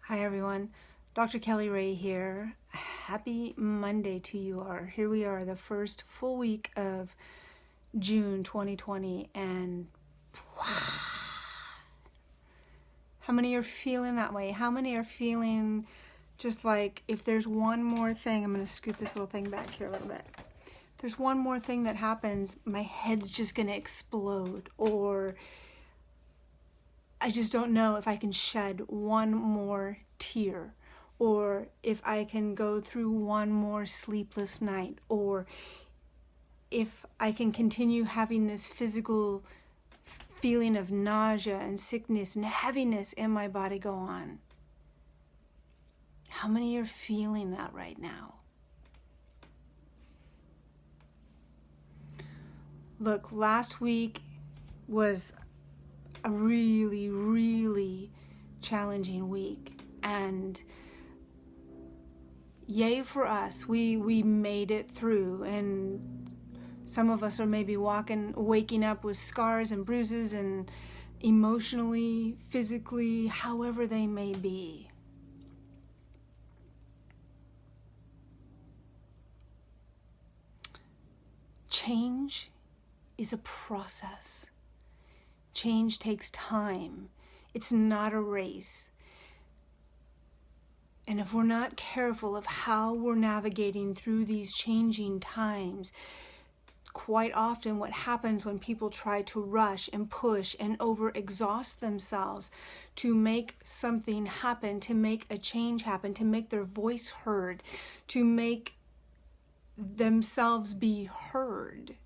Hi everyone, Dr. Kelly Ray here. Happy Monday to you all. Here we are, the first full week of June 2020, and how many are feeling that way? How many are feeling just like if there's one more thing, I'm going to scoot this little thing back here a little bit. If there's one more thing that happens, my head's just going to explode, or I just don't know if I can shed one more tear, or if I can go through one more sleepless night, or if I can continue having this physical feeling of nausea and sickness and heaviness in my body go on. How many are feeling that right now? Look, last week was a really challenging week, and yay for us, we made it through, and some of us are maybe waking up with scars and bruises, and emotionally, physically, however they may be. Change is a process. Change takes time. It's not a race. And if we're not careful of how we're navigating through these changing times, quite often what happens when people try to rush and push and overexhaust themselves to make something happen, to make a change happen, to make their voice heard, to make themselves be heard,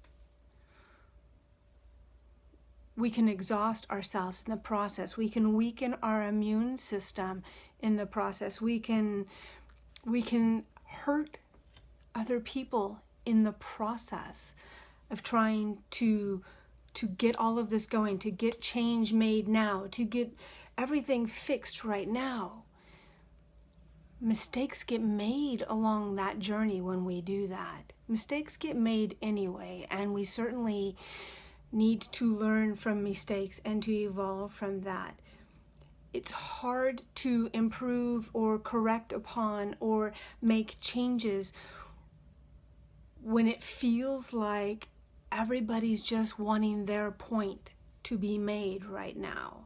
we can exhaust ourselves in the process. We can weaken our immune system in the process. We can hurt other people in the process of trying to get all of this going, to get change made now, to get everything fixed right now. Mistakes get made along that journey when we do that. Mistakes get made anyway, and we certainly need to learn from mistakes and to evolve from that. It's hard to improve or correct upon or make changes when it feels like everybody's just wanting their point to be made right now.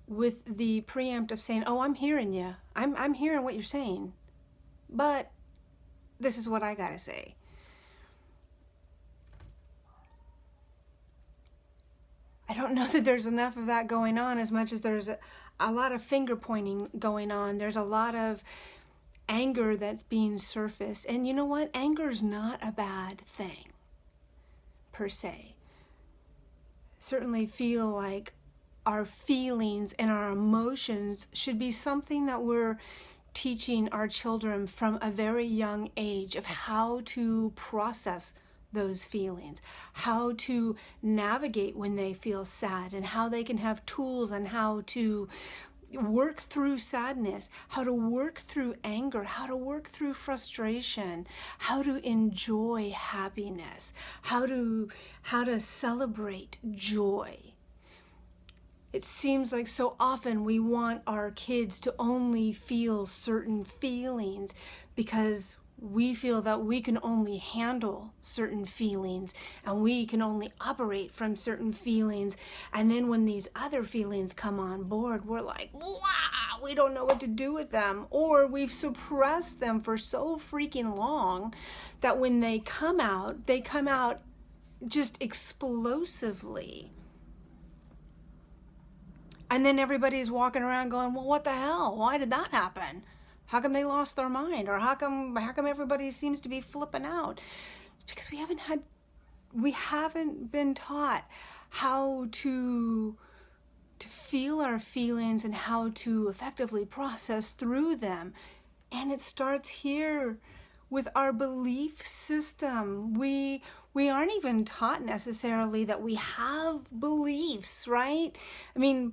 With the preempt of saying, oh, I'm hearing you. I'm hearing what you're saying, but this is what I gotta say. I don't know that there's enough of that going on, as much as there's a lot of finger pointing going on. There's a lot of anger that's being surfaced. And you know what? Anger is not a bad thing, per se. Certainly feel like our feelings and our emotions should be something that we're teaching our children from a very young age, of how to process those feelings, how to navigate when they feel sad, and how they can have tools on how to work through sadness, how to work through anger, how to work through frustration, how to enjoy happiness, how to celebrate joy. It seems like so often we want our kids to only feel certain feelings because we feel that we can only handle certain feelings and we can only operate from certain feelings. And then when these other feelings come on board, we're like, wow, we don't know what to do with them. Or we've suppressed them for so freaking long that when they come out just explosively. And then everybody's walking around going, well, what the hell? Why did that happen? How come they lost their mind? Or how come everybody seems to be flipping out? It's because we haven't been taught how to feel our feelings and how to effectively process through them. And it starts here with our belief system. We aren't even taught necessarily that we have beliefs, right? I mean,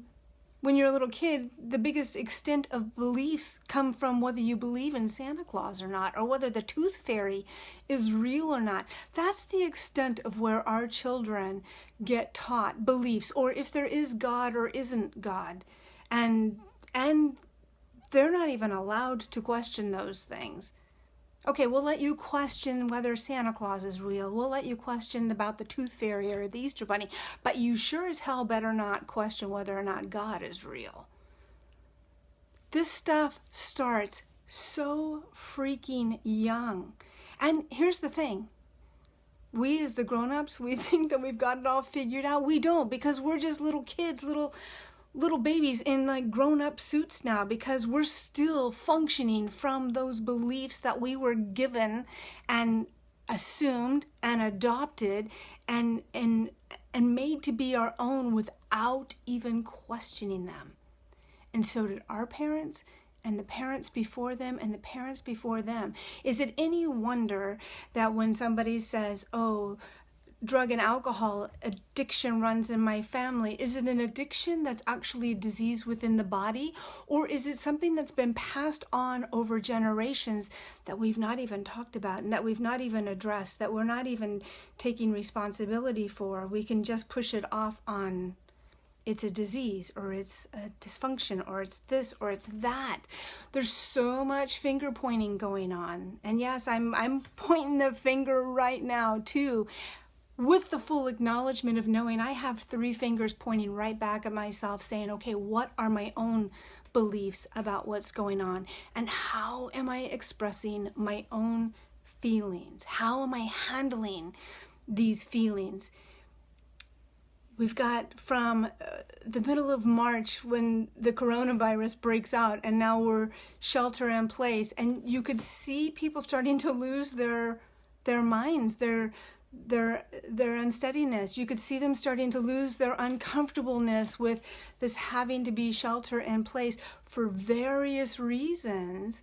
when you're a little kid, the biggest extent of beliefs come from whether you believe in Santa Claus or not, or whether the tooth fairy is real or not. That's the extent of where our children get taught beliefs, or if there is God or isn't God. And they're not even allowed to question those things. Okay, we'll let you question whether Santa Claus is real. We'll let you question about the Tooth Fairy or the Easter Bunny. But you sure as hell better not question whether or not God is real. This stuff starts so freaking young. And here's the thing. We as the grown-ups, we think that we've got it all figured out. We don't, because we're just little kids, little babies in like grown-up suits now, because we're still functioning from those beliefs that we were given and assumed and adopted and made to be our own without even questioning them. And so did our parents and the parents before them and the parents before them. Is it any wonder that when somebody says, oh, drug and alcohol addiction runs in my family, is it an addiction that's actually a disease within the body? Or is it something that's been passed on over generations that we've not even talked about and that we've not even addressed, that we're not even taking responsibility for? We can just push it off on it's a disease, or it's a dysfunction, or it's this, or it's that. There's so much finger pointing going on. And yes, I'm pointing the finger right now too, with the full acknowledgement of knowing I have 3 fingers pointing right back at myself saying, okay, what are my own beliefs about what's going on? And how am I expressing my own feelings? How am I handling these feelings? We've got from the middle of March when the coronavirus breaks out, and now we're shelter in place, and you could see people starting to lose their minds, their unsteadiness. You could see them starting to lose their uncomfortableness with this having to be shelter in place for various reasons.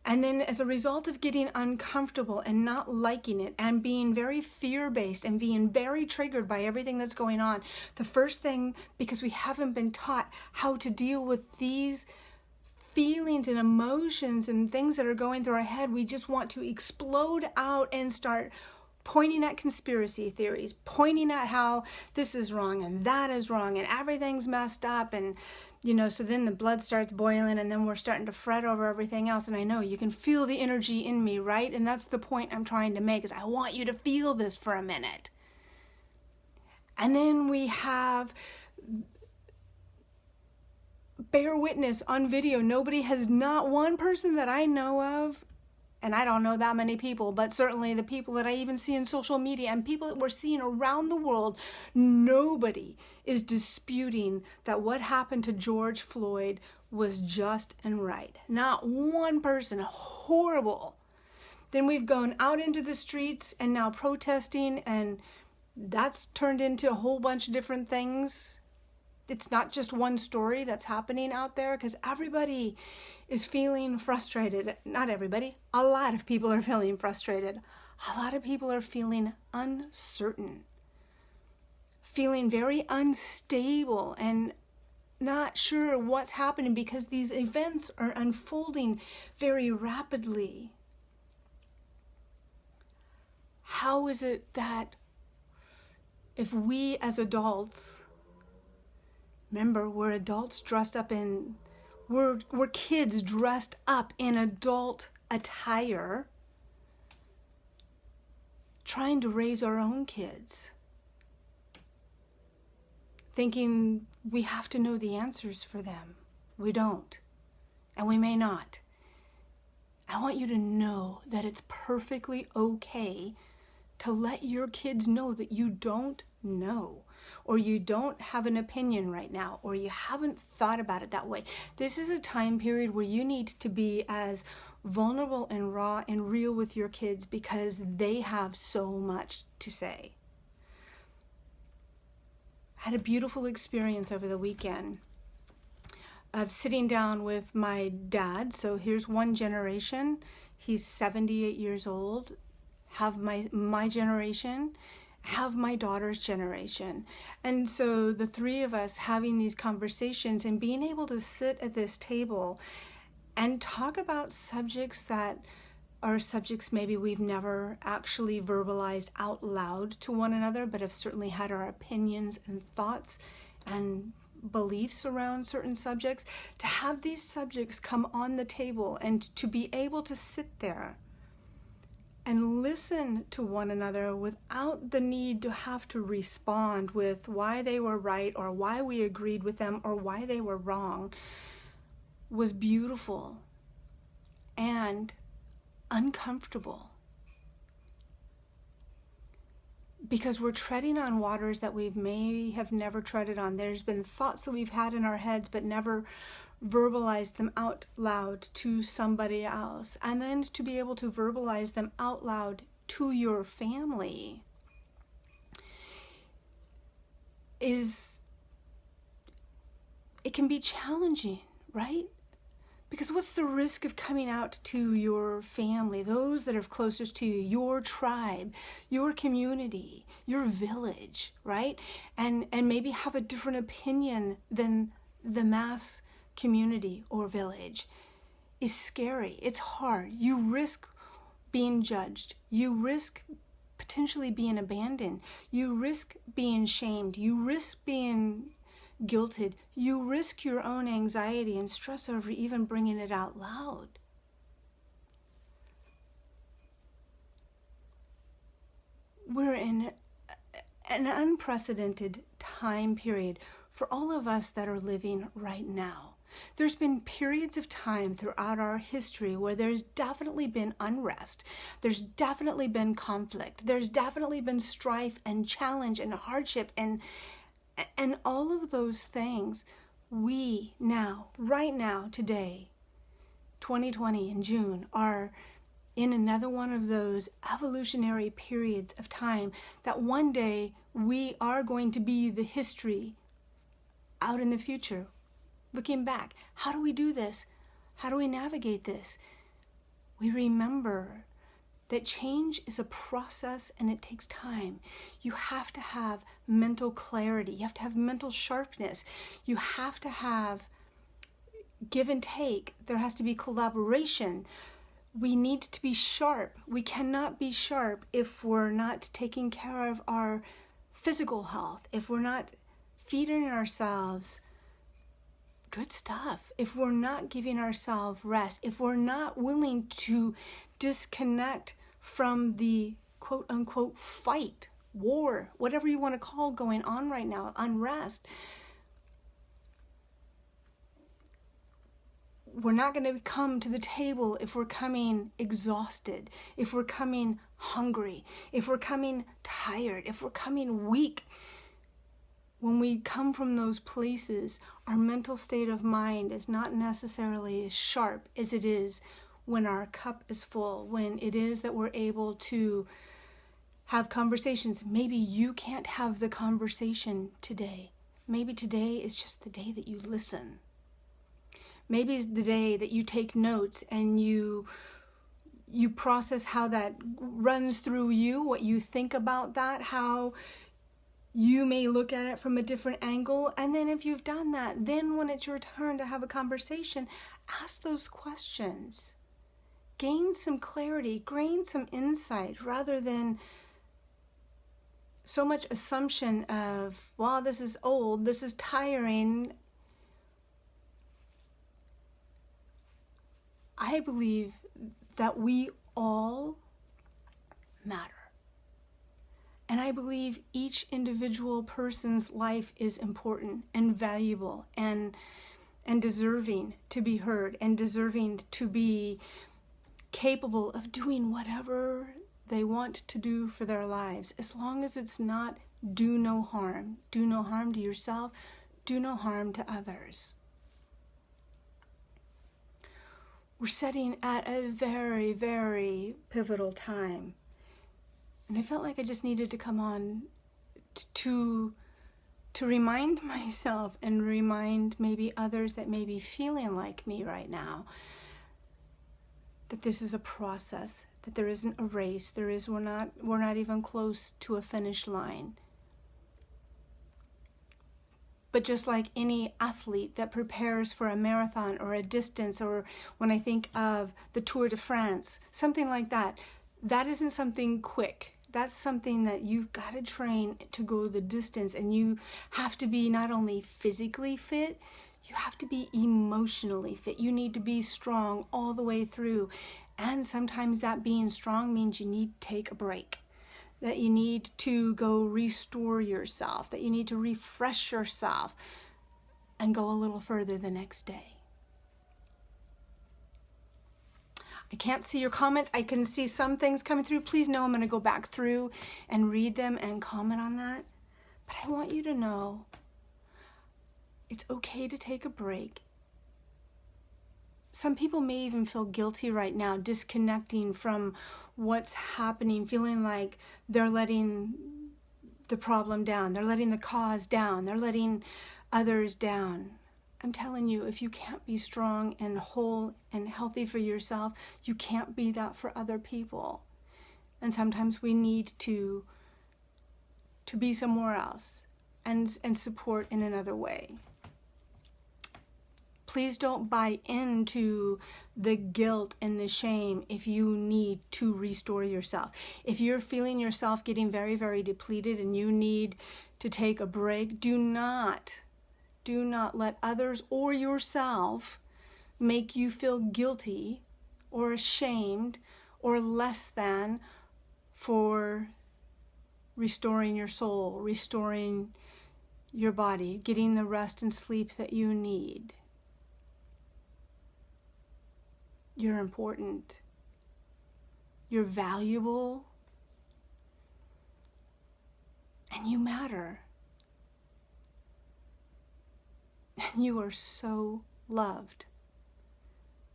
And then as a result of getting uncomfortable and not liking it and being very fear-based and being very triggered by everything that's going on, the first thing, because we haven't been taught how to deal with these feelings and emotions and things that are going through our head, we just want to explode out and start pointing at conspiracy theories, pointing at how this is wrong and that is wrong and everything's messed up, and so then the blood starts boiling, and then we're starting to fret over everything else. And I know you can feel the energy in me, right? And that's the point I'm trying to make, is I want you to feel this for a minute. And then we have bear witness on video. Not one person that I know of, and I don't know that many people, but certainly the people that I even see in social media and people that we're seeing around the world, nobody is disputing that what happened to George Floyd was just and right. Not one person. Horrible. Then we've gone out into the streets and now protesting, and that's turned into a whole bunch of different things. It's not just one story that's happening out there, because everybody is feeling frustrated. Not everybody. A lot of people are feeling frustrated. A lot of people are feeling uncertain, feeling very unstable and not sure what's happening, because these events are unfolding very rapidly. How is it that if we as adults, remember, we're adults dressed up in, we're kids dressed up in adult attire, trying to raise our own kids, thinking we have to know the answers for them. We don't, and we may not. I want you to know that it's perfectly okay to let your kids know that you don't know, or you don't have an opinion right now, or you haven't thought about it that way. This is a time period where you need to be as vulnerable and raw and real with your kids, because they have so much to say. I had a beautiful experience over the weekend of sitting down with my dad. So here's one generation. He's 78 years old. Have my generation, have my daughter's generation. And so the three of us having these conversations and being able to sit at this table and talk about subjects that are subjects maybe we've never actually verbalized out loud to one another, but have certainly had our opinions and thoughts and beliefs around certain subjects. To have these subjects come on the table and to be able to sit there and listen to one another without the need to have to respond with why they were right or why we agreed with them or why they were wrong, was beautiful and uncomfortable. Because we're treading on waters that we may have never treaded on. There's been thoughts that we've had in our heads but never verbalize them out loud to somebody else, and then to be able to verbalize them out loud to your family it can be challenging, right? Because what's the risk of coming out to your family, those that are closest to you, your tribe, your community, your village, right? And maybe have a different opinion than the mass community or village is scary. It's hard. You risk being judged. You risk potentially being abandoned. You risk being shamed. You risk being guilted. You risk your own anxiety and stress over even bringing it out loud. We're in an unprecedented time period for all of us that are living right now. There's been periods of time throughout our history where there's definitely been unrest. There's definitely been conflict. There's definitely been strife and challenge and hardship and all of those things. We now, right now, today, 2020 in June, are in another one of those evolutionary periods of time that one day we are going to be the history out in the future. Looking back, how do we do this? How do we navigate this? We remember that change is a process and it takes time. You have to have mental clarity. You have to have mental sharpness. You have to have give and take. There has to be collaboration. We need to be sharp. We cannot be sharp if we're not taking care of our physical health, if we're not feeding ourselves good stuff, if we're not giving ourselves rest, if we're not willing to disconnect from the quote-unquote fight, war, whatever you want to call going on right now, unrest. We're not going to come to the table if we're coming exhausted, if we're coming hungry, if we're coming tired, if we're coming weak. When we come from those places, our mental state of mind is not necessarily as sharp as it is when our cup is full, when it is that we're able to have conversations. Maybe you can't have the conversation today. Maybe today is just the day that you listen. Maybe it's the day that you take notes and you process how that runs through you, what you think about that, how you may look at it from a different angle. And then if you've done that, then when it's your turn to have a conversation, ask those questions. Gain some clarity, gain some insight, rather than so much assumption of, well, this is old, this is tiring. I believe that we all matter. And I believe each individual person's life is important and valuable and deserving to be heard and deserving to be capable of doing whatever they want to do for their lives, as long as it's not do no harm. Do no harm to yourself. Do no harm to others. We're sitting at a very, very pivotal time. And I felt like I just needed to come on to remind myself and remind maybe others that may be feeling like me right now, that this is a process, that there isn't a race, we're not even close to a finish line. But just like any athlete that prepares for a marathon or a distance, or when I think of the Tour de France, something like that, that isn't something quick. That's something that you've got to train to go the distance, and you have to be not only physically fit, you have to be emotionally fit. You need to be strong all the way through. And sometimes that being strong means you need to take a break, that you need to go restore yourself, that you need to refresh yourself and go a little further the next day. I can't see your comments. I can see some things coming through. Please know I'm going to go back through and read them and comment on that. But I want you to know it's okay to take a break. Some people may even feel guilty right now, disconnecting from what's happening, feeling like they're letting the problem down, they're letting the cause down, they're letting others down. I'm telling you, if you can't be strong and whole and healthy for yourself, you can't be that for other people. And sometimes we need to be somewhere else and support in another way. Please don't buy into the guilt and the shame if you need to restore yourself. If you're feeling yourself getting very, very depleted and you need to take a break, do not let others or yourself make you feel guilty or ashamed or less than for restoring your soul, restoring your body, getting the rest and sleep that you need. You're important. You're valuable. And you matter. And you are so loved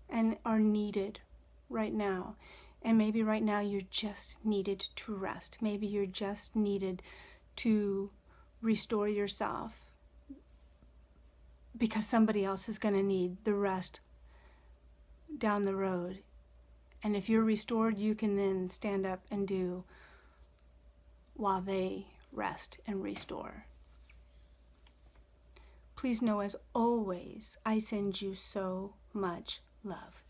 and are needed right now. And maybe right now you're just needed to rest. Maybe you're just needed to restore yourself because somebody else is going to need the rest down the road. And if you're restored, you can then stand up and do while they rest and restore. Please know, as always, I send you so much love.